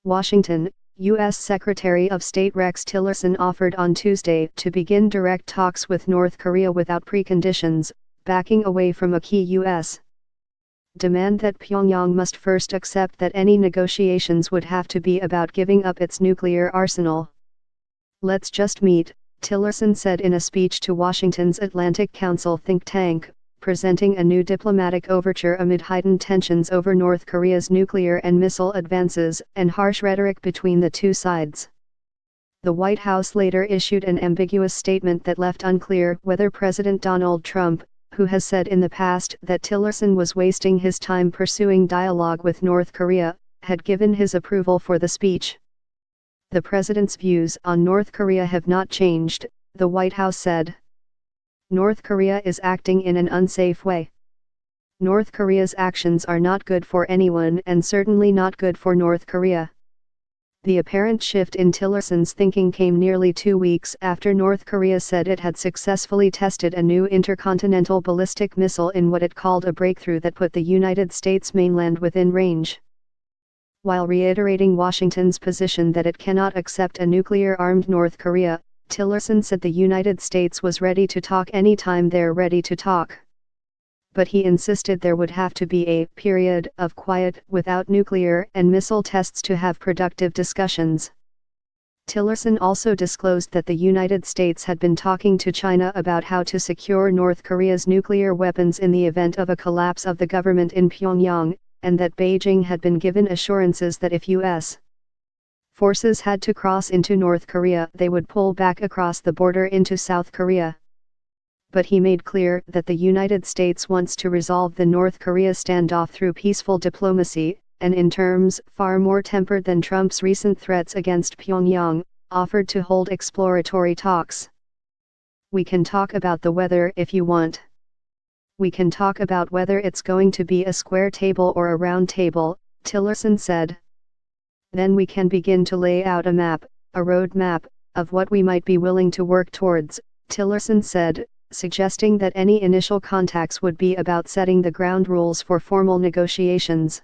Washington, U.S. Secretary of State Rex Tillerson offered on Tuesday to begin direct talks with North Korea without preconditions, backing away from a key U.S. demand that Pyongyang must first accept that any negotiations would have to be about giving up its nuclear arsenal. "Let's just meet," Tillerson said in a speech to Washington's Atlantic Council think tank, presenting a new diplomatic overture amid heightened tensions over North Korea's nuclear and missile advances and harsh rhetoric between the two sides. The White House later issued an ambiguous statement that left unclear whether President Donald Trump, who has said in the past that Tillerson was wasting his time pursuing dialogue with North Korea, had given his approval for the speech. "The president's views on North Korea have not changed," the White House said. "North Korea is acting in an unsafe way. North Korea's actions are not good for anyone and certainly not good for North Korea." The apparent shift in Tillerson's thinking came nearly 2 weeks after North Korea said it had successfully tested a new intercontinental ballistic missile in what it called a breakthrough that put the United States mainland within range. While reiterating Washington's position that it cannot accept a nuclear-armed North Korea, Tillerson said the United States was ready to talk anytime they're ready to talk. But he insisted there would have to be a period of quiet without nuclear and missile tests to have productive discussions. Tillerson also disclosed that the United States had been talking to China about how to secure North Korea's nuclear weapons in the event of a collapse of the government in Pyongyang, and that Beijing had been given assurances that if U.S. forces had to cross into North Korea, they would pull back across the border into South Korea. But he made clear that the United States wants to resolve the North Korea standoff through peaceful diplomacy, and in terms far more tempered than Trump's recent threats against Pyongyang, offered to hold exploratory talks. "We can talk about the weather if you want. We can talk about whether it's going to be a square table or a round table," Tillerson said. "Then we can begin to lay out a map, a road map, of what we might be willing to work towards," Tillerson said, suggesting that any initial contacts would be about setting the ground rules for formal negotiations.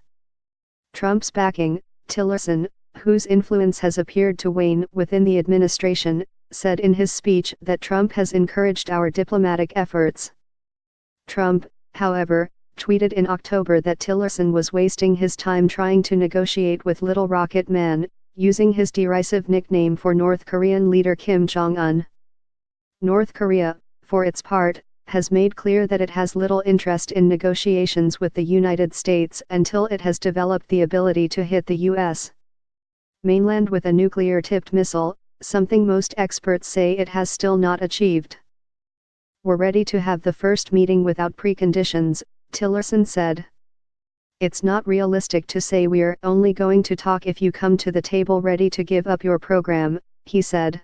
Trump's backing, Tillerson, whose influence has appeared to wane within the administration, said in his speech that Trump has encouraged our diplomatic efforts. Trump, however, tweeted in October that Tillerson was wasting his time trying to negotiate with Little Rocket Man, using his derisive nickname for North Korean leader Kim Jong-un. North Korea, for its part, has made clear that it has little interest in negotiations with the United States until it has developed the ability to hit the U.S. mainland with a nuclear-tipped missile, something most experts say it has still not achieved. "We're ready to have the first meeting without preconditions," Tillerson said. "It's not realistic to say we're only going to talk if you come to the table ready to give up your program," he said.